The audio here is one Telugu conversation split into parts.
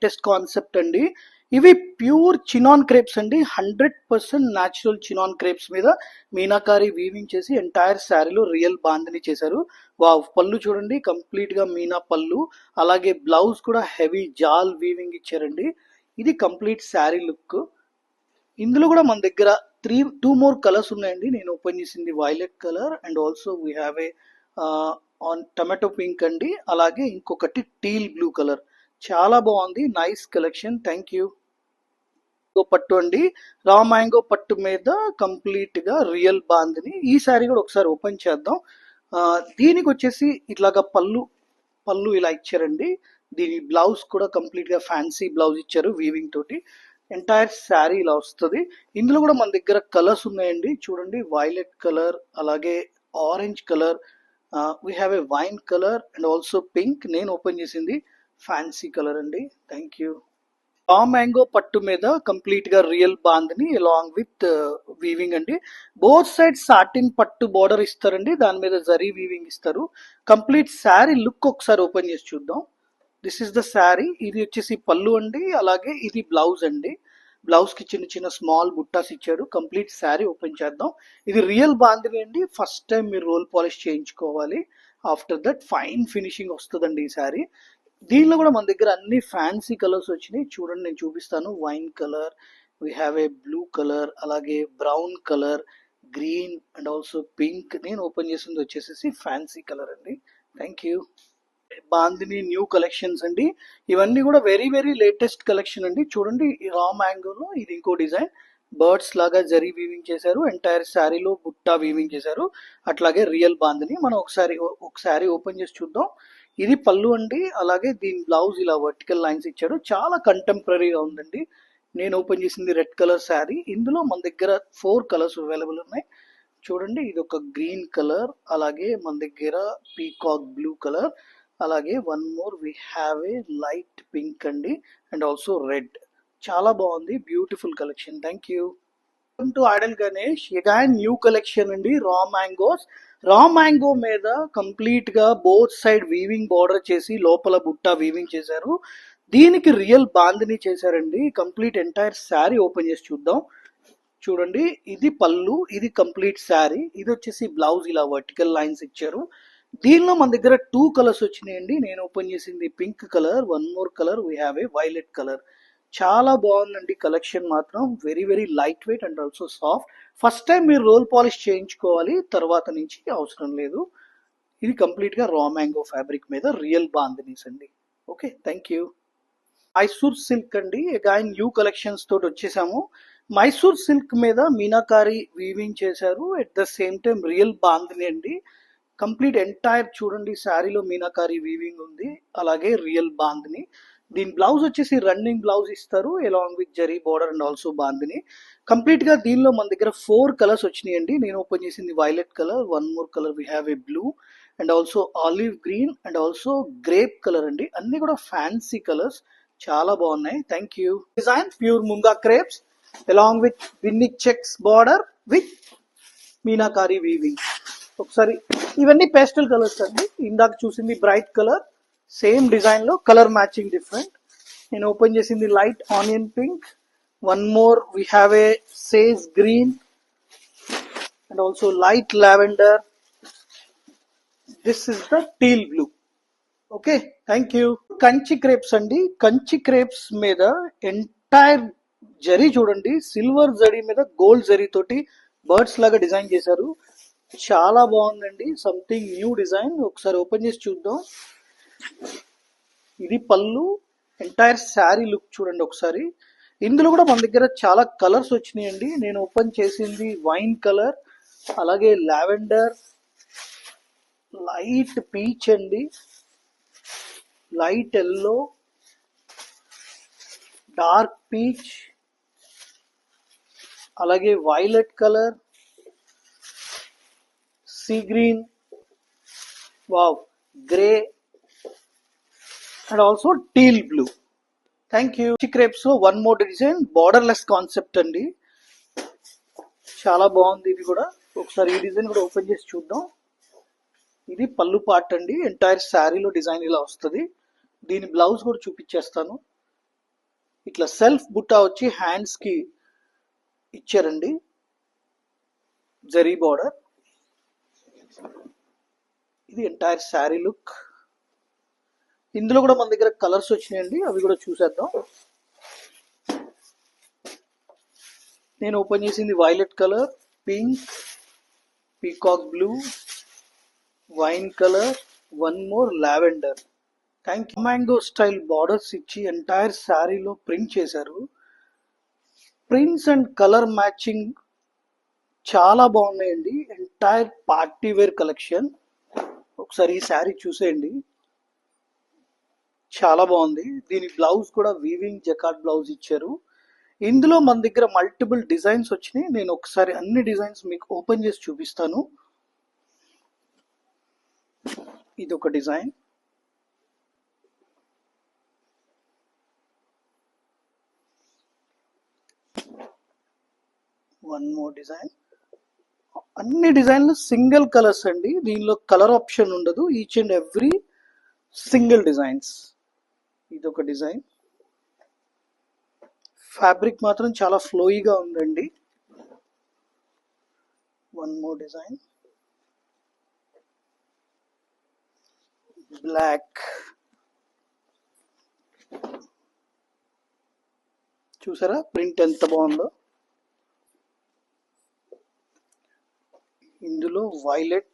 టెస్ట్ కాన్సెప్ట్ అండి. ఇవి ప్యూర్ చినాన్ క్రేప్స్ అండి. 100% న్యాచురల్ చినాన్ క్రేప్స్ మీద మీనాకారి వీవింగ్ చేసి ఎంటైర్ శారీలో రియల్ బాందిని చేశారు. వావ్, పళ్ళు చూడండి, కంప్లీట్ గా మీనా పళ్ళు. అలాగే బ్లౌజ్ కూడా హెవీ జాల్ వీవింగ్ ఇచ్చారండి. ఇది కంప్లీట్ శారీ లుక్. ఇందులో కూడా మన దగ్గర టూ మోర్ కలర్స్ ఉన్నాయండి. నేను ఓపెన్ చేసింది violet colour and also we have A on tomato pink అండి. అలాగే ఇంకొకటి టీల్ బ్లూ కలర్. చాలా బాగుంది, నైస్ కలెక్షన్. Thank you. పట్టు అండి, రా మ్యాంగో పట్టు మీద కంప్లీట్ గా రియల్ బాందిని. ఈ శారీ కూడా ఒకసారి ఓపెన్ చేద్దాం. దీనికి వచ్చేసి ఇట్లాగా పళ్ళు పళ్ళు ఇలా ఇచ్చారండి. దీని బ్లౌజ్ కూడా కంప్లీట్ గా ఫ్యాన్సీ బ్లౌజ్ ఇచ్చారు వీవింగ్ తోటి. ఎంటైర్ శారీ ఇలా వస్తుంది. ఇందులో కూడా మన దగ్గర కలర్స్ ఉన్నాయండి. చూడండి, వైలెట్ కలర్, అలాగే orange colour, we have A wine colour and also pink. నేను ఓపెన్ చేసింది ఫ్యాన్సీ కలర్ అండి. Thank you. రా మ్యాంగో పట్టు మీద కంప్లీట్ గా real bandhani along with weaving అండి. బోత్ సైడ్ సాటిన్ పట్టు బోర్డర్ ఇస్తారండి, దాని మీద జరీ వీవింగ్ ఇస్తారు. కంప్లీట్ శారీ లుక్ ఒకసారి ఓపెన్ చేసి చూద్దాం. This is the sari. ఇది వచ్చేసి పళ్ళు అండి, అలాగే ఇది బ్లౌజ్ అండి. బ్లౌజ్ కి చిన్న చిన్న స్మాల్ బుట్టాస్ ఇచ్చాడు. కంప్లీట్ శారీ ఓపెన్ చేద్దాం. ఇది రియల్ బాందిని అండి. ఫస్ట్ టైం మీరు రోల్ పాలిష్ చేయించుకోవాలి. ఆఫ్టర్ దట్ ఫైన్ ఫినిషింగ్ వస్తుందండి ఈ శారీ. దీనిలో కూడా మన దగ్గర అన్ని ఫ్యాన్సీ కలర్స్ వచ్చినాయి. చూడండి, నేను చూపిస్తాను. Wine colour, we have a blue colour, అలాగే brown colour, green and also pink. నేను ఓపెన్ చేసింది వచ్చేసి ఫ్యాన్సీ కలర్ అండి. Thank you. Bandhani new collections అండి. ఇవన్నీ కూడా వెరీ వెరీ లేటెస్ట్ కలెక్షన్ అండి. చూడండి, రా మ్యాంగోలో ఇది ఇంకో డిజైన్. బర్డ్స్ లాగా జరీ వీవింగ్ చేశారు. ఎంటైర్ శారీలో బుట్టా వీవింగ్ చేశారు. అట్లాగే రియల్ బాందిని మనం ఒకసారి ఓపెన్ చేసి చూద్దాం. ఇది పళ్ళు అండి, అలాగే దీని బ్లౌజ్ ఇలా వర్టికల్ లైన్స్ ఇచ్చాడు. చాలా కంటెంపరీగా ఉందండి. నేను ఓపెన్ చేసింది రెడ్ కలర్ శారీ. ఇందులో మన దగ్గర 4 కలర్స్ అవైలబుల్ ఉన్నాయి. చూడండి, ఇది ఒక గ్రీన్ కలర్, అలాగే మన దగ్గర పీకాక్ బ్లూ కలర్, అలాగే one more we have a light pink అండి అండ్ ఆల్సో రెడ్. చాలా బాగుంది, beautiful collection. Thank you. Welcome to idol Ganesh. Again new collection అండి. Raw mangoes. రా మ్యాంగో మీద కంప్లీట్ గా బోత్ సైడ్ వీవింగ్ బార్డర్ చేసి లోపల బుట్ట వీవింగ్ చేశారు. దీనికి రియల్ బాందిని చేశారండి. కంప్లీట్ ఎంటైర్ శారీ ఓపెన్ చేసి చూద్దాం. చూడండి, ఇది పళ్ళు, ఇది కంప్లీట్ శారీ. ఇది వచ్చేసి బ్లౌజ్ ఇలా వర్టికల్ లైన్స్ ఇచ్చారు. దీనిలో మన దగ్గర 2 కలర్స్ వచ్చినాయండి. నేను ఓపెన్ చేసింది pink colour, one more colour we have A violet colour. చాలా బాగుందండి కలెక్షన్ మాత్రం. Very very light weight and also soft. First time మీరు రోల్ పాలిష్ చేయించుకోవాలి, తర్వాత నుంచి అవసరం లేదు. ఇది కంప్లీట్ గా రా మ్యాంగో ఫ్యాబ్రిక్ మీద రియల్ బాందినీస్ అండి. Okay, thank you. Mysore silk అండి. అగైన్ న్యూ కలెక్షన్స్ తోటి వచ్చేసాము. మైసూర్ సిల్క్ మీద మీనాకారి వీవింగ్ చేశారు. At the same time real bandhani అండి. కంప్లీట్ ఎంటైర్ చూడండి, శారీలో మీనాకారి వీవింగ్ ఉంది, అలాగే రియల్ బాందిని. దీని బ్లౌజ్ వచ్చేసి రన్నింగ్ బ్లౌజ్ ఇస్తారు along with zari border and also bandhani. Complete గా దీనిలో మన దగ్గర 4 కలర్స్ వచ్చినాయండి. నేను ఓపెన్ చేసింది violet colour, one more colour we have a blue and also olive green and also grape colour అండి. అన్ని కూడా ఫ్యాన్సీ కలర్స్, చాలా బాగున్నాయి. Thank you. Design pure munga crepes along with విన్నిక్ checks border with meenakari weaving. ఒకసారి ఇవన్నీ పేస్టల్ కలర్స్ అండి. ఇందాక చూసింది బ్రైట్ కలర్, సేమ్ డిజైన్ లో కలర్ మ్యాచింగ్ డిఫరెంట్. నేను ఓపెన్ చేసింది light onion pink, one more we have a sage green and also light lavender. This is the teal blue. Okay, thank you. Kanchi crepes అండి. కంచి క్రేప్స్ మీద ఎంటైర్ జరీ చూడండి, సిల్వర్ జరీ మీద గోల్డ్ జరీ తోటి బర్డ్స్ లాగా డిజైన్ చేశారు. చాలా బాగుందండి, సంథింగ్ న్యూ డిజైన్. ఒకసారి ఓపెన్ చేసి చూద్దాం. ఇది పళ్ళు, ఎంటైర్ శారీ లుక్ చూడండి ఒకసారి. ఇందులో కూడా మన దగ్గర చాలా కలర్స్ వచ్చినాయండి. నేను ఓపెన్ చేసింది వైన్ కలర్, అలాగే లావెండర్, లైట్ పీచ్ అండి, లైట్ ఎల్లో, డార్క్ పీచ్, అలాగే violet colour, sea green, wow, grey and also teal blue. Thank you. Crepes లో one more design, borderless concept అండి. చాలా బాగుంది ఇది కూడా. ఒకసారి ఈ డిజైన్ కూడా ఓపెన్ చేసి చూద్దాం. ఇది పళ్ళు పార్ట్ అండి. ఎంటైర్ శారీలో డిజైన్ ఇలా వస్తుంది. దీని బ్లౌజ్ కూడా చూపించేస్తాను. ఇట్లా సెల్ఫ్ బుట్టా వచ్చి హ్యాండ్స్ కి ఇచ్చారండి, జరీ బార్డర్. ఇది ఎంటైర్ శారీ లుక్. ఇందులో కూడా మన దగ్గర కలర్స్ వచ్చినాయండి, అవి కూడా చూసేద్దాం. నేను ఓపెన్ చేసింది violet colour, pink, peacock blue, wine colour, one more lavender. Thank you. Mango style borders ఇచ్చి ఎంటైర్ శారీలో ప్రింట్ చేశారు. ప్రింట్స్ అండ్ కలర్ మ్యాచింగ్ చాలా బాగున్నాయండి. Entire party wear collection. ఒకసారి ఈ శారీ చూసేయండి, చాలా బాగుంది. దీని బ్లౌజ్ కూడా వీవింగ్ జకార్డ్ బ్లౌజ్ ఇచ్చారు. ఇందులో మన దగ్గర మల్టిపుల్ డిజైన్స్ వచ్చినాయి. నేను ఒకసారి అన్ని డిజైన్స్ మీకు ఓపెన్ చేసి చూపిస్తాను. ఇది ఒక డిజైన్, వన్ మోర్ డిజైన్. అన్ని డిజైన్లు సింగిల్ కలర్స్ అండి, దీనిలో కలర్ ఆప్షన్ ఉండదు. Each and every single designs. ఇది ఒక డిజైన్. ఫ్యాబ్రిక్ మాత్రం చాలా ఫ్లోయిగా ఉందండి. One more design, black. చూసారా ప్రింట్ ఎంత బాగుందో. ఇందులో violet,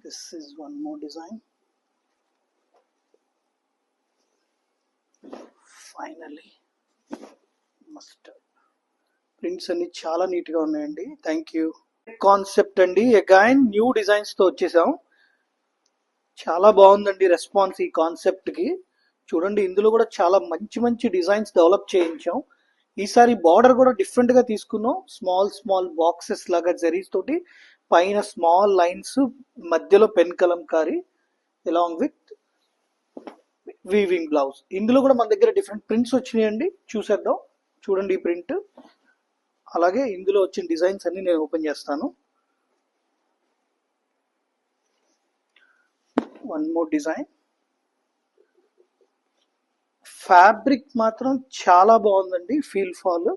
this is one more design. Finally mustard. Prints అన్ని చాలా నీట్ గా ఉన్నాయండి. Thank you. కాన్సెప్ట్ అండి, అగైన్ న్యూ డిజైన్స్ తో వచ్చేసాం. చాలా బాగుందండి రెస్పాన్స్ ఈ కాన్సెప్ట్ కి. చూడండి ఇందులో కూడా చాలా మంచి మంచి డిజైన్స్ డెవలప్ చేయించాం. ఈసారి బార్డర్ కూడా డిఫరెంట్ గా తీసుకున్నాం. స్మాల్ స్మాల్ బాక్సెస్ లాగా జరీస్ తోటి, పైన స్మాల్ లైన్స్, మధ్యలో pen Kalamkari, along with weaving blouse. ఇందులో కూడా మన దగ్గర డిఫరెంట్ ప్రింట్స్ వచ్చినాయండి, చూసేద్దాం. చూడండి ఈ ప్రింట్, అలాగే ఇందులో వచ్చిన డిజైన్స్ అన్ని నేను ఓపెన్ చేస్తాను. One more design. ఫ్యాబ్రిక్ మాత్రం చాలా బాగుందండి, ఫీల్ ఫాల్.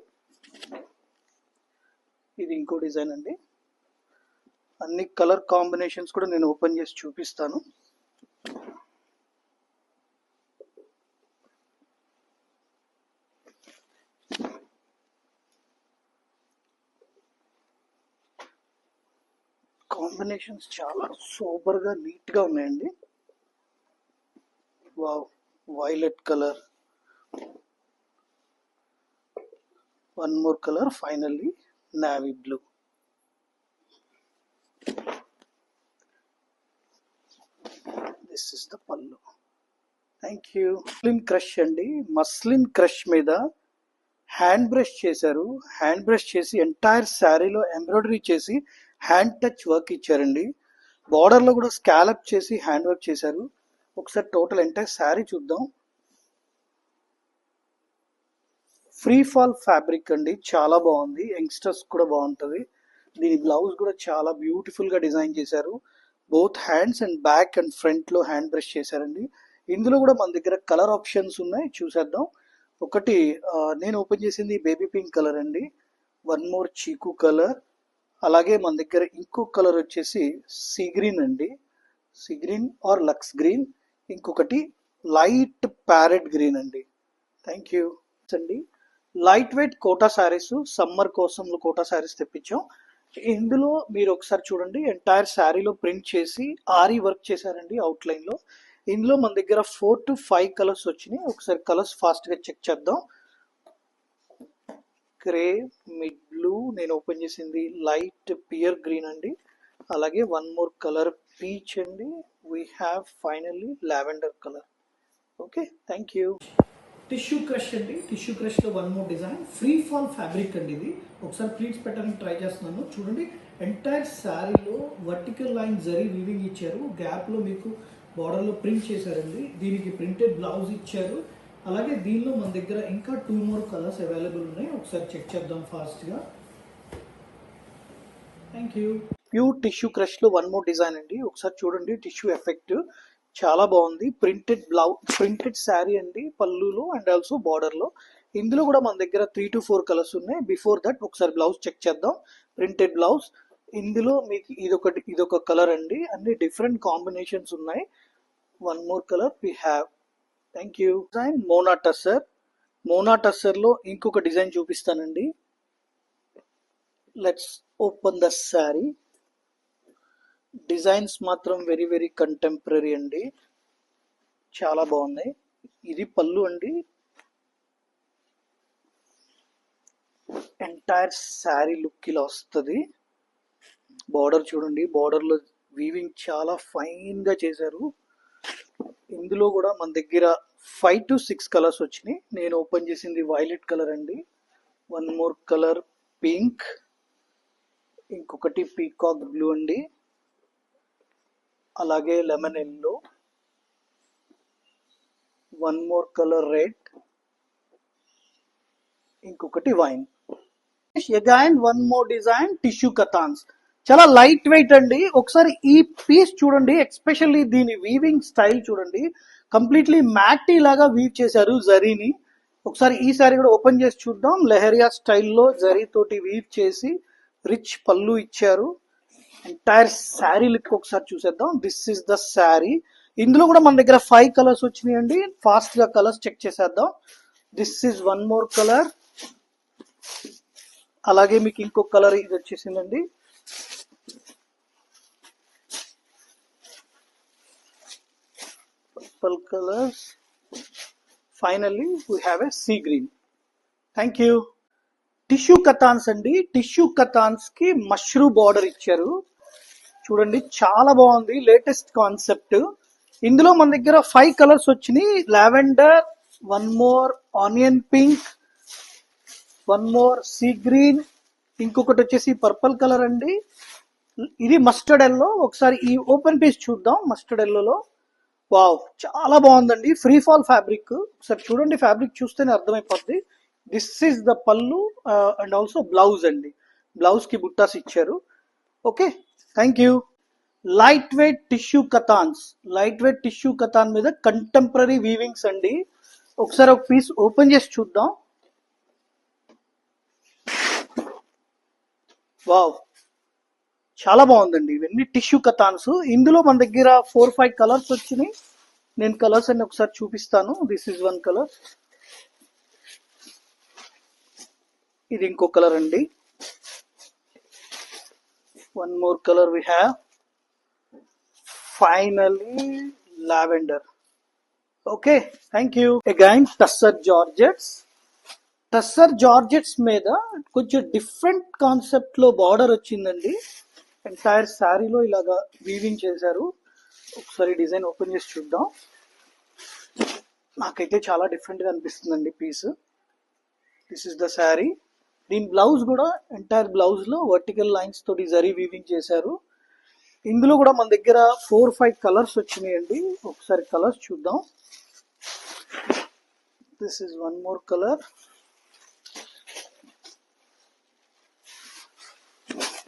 ఇది ఇంకో డిజైన్ అండి. అన్ని కలర్ కాంబినేషన్స్ కూడా నేను ఓపెన్ చేసి చూపిస్తాను. కాంబినేషన్స్ చాలా సూపర్ గా నీట్ గా ఉన్నాయండి. Wow, violet colour, one more colour, finally navy blue. This is the pallu. Thank you. Muslin crush అండి, మస్లిన్ క్రష్ మీద హ్యాండ్ బ్రష్ చేశారు. హ్యాండ్ బ్రష్ చేసి ఎంటైర్ శారీలో ఎంబ్రాయిడరీ చేసి హ్యాండ్ టచ్ వర్క్ ఇచ్చారండి. బార్డర్ లో కూడా స్కాలప్ చేసి హ్యాండ్ వర్క్ చేశారు. ఒకసారి టోటల్ ఎంటైర్ శారీ చూద్దాం. ఫ్రీ ఫాల్ ఫ్యాబ్రిక్ అండి, చాలా బాగుంది. యంగ్స్టర్స్ కూడా బాగుంటుంది. దీని బ్లౌజ్ కూడా చాలా బ్యూటిఫుల్ గా డిజైన్ చేశారు. Both hands and back and front లో హ్యాండ్ బ్రష్ చేశారండి. ఇందులో కూడా మన దగ్గర కలర్ ఆప్షన్స్ ఉన్నాయి, చూసేద్దాం. ఒకటి నేను ఓపెన్ చేసింది బేబీ పింక్ కలర్ అండి, వన్ మోర్ చీకు కలర్, అలాగే మన దగ్గర ఇంకో కలర్ వచ్చేసి సీ గ్రీన్ అండి, sea green or lux green, ఇంకొకటి లైట్ ప్యారెట్ గ్రీన్ అండి. థ్యాంక్ యూ అండి. Light weight Kota saris, summer కోసం కోటా శారీస్ తెప్పించాం. ఇందులో మీరు ఒకసారి చూడండి, ఎంటైర్ శారీలో ప్రింట్ చేసి ఆరీ వర్క్ చేశారండి అవుట్లైన్ లో. ఇందులో మన దగ్గర 4 to 5 కలర్స్ వచ్చినాయి. ఒకసారి కలర్స్ ఫాస్ట్ గా చెక్ చేద్దాం. గ్రే, మిడ్ బ్లూ, నేను ఓపెన్ చేసింది లైట్ పియర్ గ్రీన్ అండి, అలాగే వన్ మోర్ కలర్ పీచ్ అండి, we have finally lavender colour. Okay, thank you. Tissue crush అండి, టిష్యూ క్రష్ లో one more design. Free fall fabric అండి ఇది. ఒకసారి ప్లీట్స్ పెట్టడానికి ట్రై చేస్తున్నాను. చూడండి ఎంటైర్ శారీలో వర్టికల్ లైన్ జరీ వీవింగ్ ఇచ్చారు. గ్యాప్ లో మీకు బార్డర్ లో ప్రింట్ చేశారండి. దీనికి ప్రింటెడ్ బ్లౌజ్ ఇచ్చారు. అలాగే దీనిలో మన దగ్గర ఇంకా 2 more కలర్స్ అవైలబుల్ ఉన్నాయి. ఒకసారి చెక్ చేద్దాం ఫాస్ట్ గా. Thank you. Pure tissue crush లో వన్ మోర్ డిజైన్ అండి. ఒకసారి చూడండి టిష్యూ ఎఫెక్ట్ చాలా బాగుంది. ప్రింటెడ్ శారీ అండి పళ్ళులో అండ్ ఆల్సో బార్డర్ లో. ఇందులో కూడా మన దగ్గర 3 to 4 కలర్స్ ఉన్నాయి. బిఫోర్ దట్ ఒకసారి బ్లౌజ్ చెక్ చేద్దాం. Printed blouse. ఇందులో మీకు ఇదొక కలర్ అండి. అన్ని డిఫరెంట్ కాంబినేషన్స్ ఉన్నాయి. One more colour we have. Thank you. Design మోనా టస్సర్ లో ఇంకొక డిజైన్ చూపిస్తానండి. Let's open the sari. Designs మాత్రం వెరీ వెరీ కంటెంపరీ అండి, చాలా బాగున్నాయి. ఇది పళ్ళు అండి. ఎంటైర్ శారీ లుక్ ఇలా వస్తుంది. బార్డర్ చూడండి, బార్డర్ లో వీవింగ్ చాలా ఫైన్ గా చేశారు. ఇందులో కూడా మన దగ్గర 5 to 6 కలర్స్ వచ్చినాయి. నేను ఓపెన్ చేసింది వైలెట్ కలర్ అండి. వన్ మోర్ కలర్ పింక్, ఇంకొకటి పీకాక్ బ్లూ అండి, అలాగే lemon yellow, one more colour red, ఇంకొకటి wine. Again one more design tissue kathans. చాలా లైట్ వెయిట్ అండి. ఒకసారి ఈ పీస్ చూడండి, ఎక్స్పెషల్లీ దీని వీవింగ్ స్టైల్ చూడండి. కంప్లీట్లీ మ్యాటీ లాగా వీవ్ చేశారు జరీని. ఒకసారి ఈ సారీ కూడా ఓపెన్ చేసి చూద్దాం. లెహరియా స్టైల్లో జరీ తోటి వీవ్ చేసి రిచ్ పళ్ళు ఇచ్చారు. ఎంటైర్ శారీ లుక్ ఒకసారి చూసేద్దాం. This is the sari. ఇందులో కూడా మన దగ్గర 5 కలర్స్ వచ్చినాయండి. ఫాస్ట్ గా కలర్స్ చెక్ చేసేద్దాం. This is one more colour. అలాగే మీకు ఇంకొక కలర్ ఇది వచ్చేసిందండి. Purple colours. Finally we have a sea green. Thank you. Tissue kathans అండి. టిష్యూ కథాన్స్ కి మష్రూ బార్డర్ ఇచ్చారు. చూడండి చాలా బాగుంది, లేటెస్ట్ కాన్సెప్ట్. ఇందులో మన దగ్గర 5 కలర్స్ వచ్చినాయి. Lavender, one more onion pink, one more sea green, ఇంకొకటి వచ్చేసి పర్పుల్ కలర్ అండి. ఇది మస్టర్డ్ ఎల్లో. ఒకసారి ఈ ఓపెన్ పీస్ చూద్దాం. మస్టర్డ్ ఎల్లోలో వావ్ చాలా బాగుందండి. Free fall fabric. ఒకసారి చూడండి, ఫ్యాబ్రిక్ చూస్తేనే అర్థమైపోద్ది. This is the pallu and also blouse అండి. బ్లౌజ్ కి బుట్టాస్ ఇచ్చారు. Okay, thank you. Light weight tissue kathans. Light weight tissue kathan మీద కంటెంపరీ వీవింగ్స్ అండి. ఒకసారి ఒక పీస్ ఓపెన్ చేసి చూద్దాం. వావ్ చాలా బాగుందండి. ఇవన్నీ టిష్యూ కథాన్స్. ఇందులో మన దగ్గర 4-5 కలర్స్ వచ్చినాయి. నేను కలర్స్ అన్ని ఒకసారి చూపిస్తాను. This is one colour. ఇది ఇంకో కలర్ అండి. One more colour we have. Finally lavender. Okay, thank you. Again tussar georgettes. Tussar georgettes మీద కొంచెం డిఫరెంట్ కాన్సెప్ట్ లో బార్డర్ వచ్చిందండి. ఎంటైర్ శారీలో ఇలాగా వీవింగ్ చేశారు. ఒకసారి డిజైన్ ఓపెన్ చేసి చూద్దాం. నాకైతే చాలా డిఫరెంట్ గా అనిపిస్తుందండి piece. This is the sari. దీని బ్లౌజ్ కూడా ఎంటైర్ బ్లౌజ్ లో వర్టికల్ లైన్స్ తోటి జరీ వీవింగ్ చేశారు. ఇందులో కూడా మన దగ్గర 4-5 కలర్స్ వచ్చినాయండి. ఒకసారి కలర్స్ చూద్దాం. This is one more colour.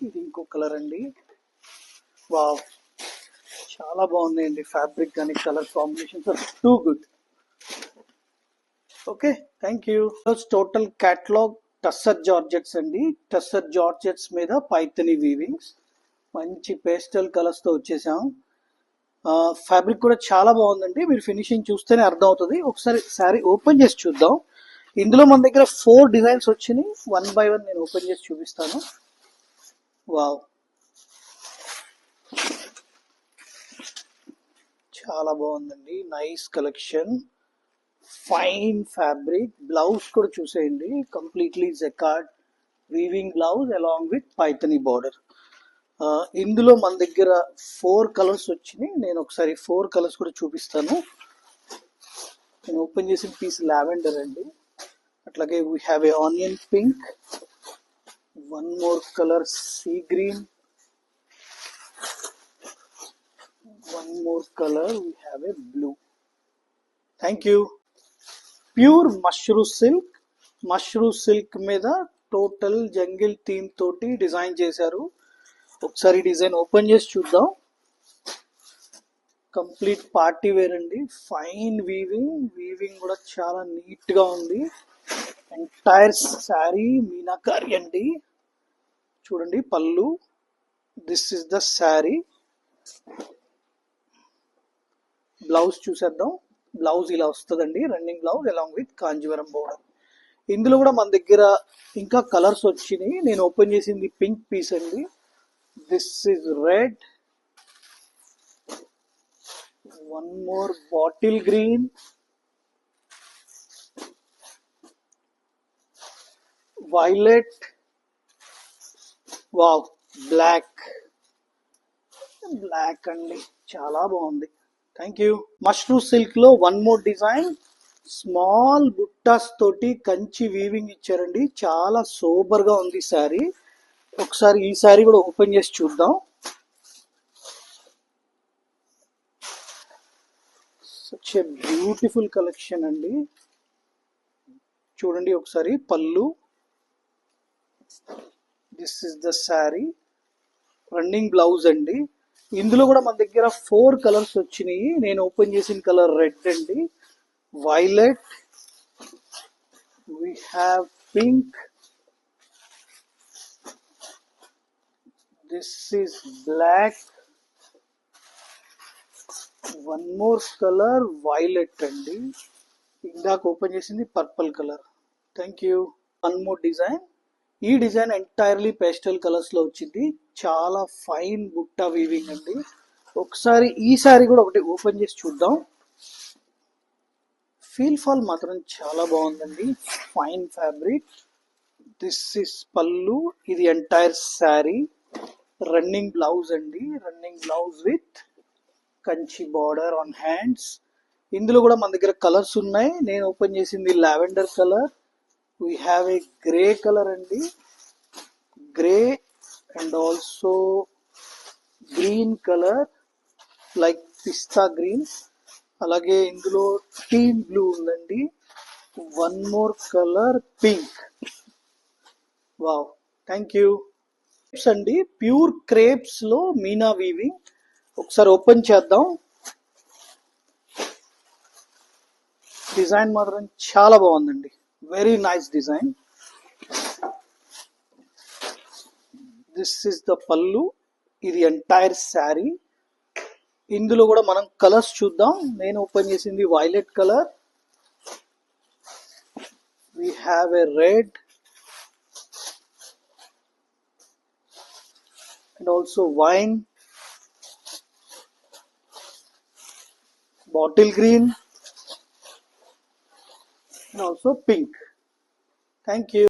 ఇది ఇంకో కలర్ అండి. వావ్ చాలా బాగున్నాయండి. ఫ్యాబ్రిక్ కానీ colour combinations are too good. Okay, thank you. Total catalogue tussar georgettes అండి. టస్సర్ జార్జెట్స్ మీద పైథనీ వీవింగ్స్. మంచి పేస్టల్ కలర్స్ తో వచ్చేసాం. ఫ్యాబ్రిక్ కూడా చాలా బాగుందండి. మీరు ఫినిషింగ్ చూస్తేనే అర్థం అవుతుంది. ఒకసారి శారీ ఓపెన్ చేసి చూద్దాం. ఇందులో మన దగ్గర 4 డిజైన్స్ వచ్చినాయి. వన్ బై వన్ నేను ఓపెన్ చేసి చూపిస్తాను. వావ్ చాలా బాగుందండి. Nice collection, fine fabric. Blouse కూడా చూసేయండి, completely jacquard weaving blouse along with Paithani border. ఇందులో మన దగ్గర 4 కలర్స్ వచ్చినాయి. నేను ఒకసారి 4 కలర్స్ కూడా చూపిస్తాను. నేను ఓపెన్ చేసిన పీస్ లావెండర్ అండి. అట్లాగే we have A onion pink, one more colour sea green, one more color we have a blue. Thank you. Pure mashru silk మీద టోటల్ జంగిల్ థీమ్ తోటి డిజైన్ చేశారు. ఒకసారి డిజైన్ ఓపెన్ చేసి చూద్దాం. కంప్లీట్ పార్టీ వేర్ అండి. ఫైన్ వీవింగ్ కూడా చాలా నీట్ గా ఉంది. ఎంటైర్ శారీ మీనాకారి అండి. చూడండి పళ్ళు. This is the sari. Blouse చూసేద్దాం. బ్లౌజ్ ఇలా వస్తుందండి, running blouse along with Kanjeevaram border. ఇందులో కూడా మన దగ్గర ఇంకా కలర్స్ వచ్చినాయి. నేను ఓపెన్ చేసింది పింక్ పీస్ అండి. This is red, one more bottle green, violet, wow black అండి, చాలా బాగుంది. Thank you. మష్రూమ్ సిల్క్ లో one more design. Small buttas తోటి కంచి వీవింగ్ ఇచ్చారండి. చాలా సూపర్ గా ఉంది శారీ. ఒకసారి ఈ శారీ కూడా ఓపెన్ చేసి చూద్దాం. సచ్ ఎ బ్యూటిఫుల్ కలెక్షన్ అండి. చూడండి ఒకసారి పళ్ళు. This is the sari. Running blouse అండి. ఇందులో కూడా మన దగ్గర 4 కలర్స్ వచ్చినాయి. నేను ఓపెన్ చేసిన కలర్ రెడ్ అండి, violet, we have pink, this is black, one more color violet అండి. ఇందాక ఓపెన్ చేసింది purple colour. Thank you. One more design. ఈ డిజైన్ ఎంటైర్లీ పేస్టల్ కలర్స్ లో వచ్చింది. చాలా ఫైన్ బుట్ట వీవింగ్ అండి. ఒకసారి ఈ సారీ కూడా ఒకటి ఓపెన్ చేసి చూద్దాం. ఫీల్ ఫాల్ మాత్రం చాలా బాగుందండి. Fine fabric. This is pallu. ఇది ఎంటైర్ శారీ. రన్నింగ్ బ్లౌజ్ అండి, running blouse with Kanchi border on hands. ఇందులో కూడా మన దగ్గర కలర్స్ ఉన్నాయి. నేను ఓపెన్ చేసింది lavender colour. We have a grey colour అండి, grey and also green colour like pista green. అలాగే ఇందులో టీల్ బ్లూ ఉందండి. One more colour pink. Wow, thank you. అండి ప్యూర్ క్రేప్స్ లో మీనా వీవింగ్. ఒకసారి ఓపెన్ చేద్దాం. డిజైన్ మాత్రం చాలా బాగుందండి. Very nice design. This is the పళ్ళు. ఇది ఎంటైర్ శారీ. ఇందులో కూడా మనం కలర్స్ చూద్దాం. నేను ఓపెన్ చేసింది violet colour. we have a red and also wine, bottle green and also pink. Thank you.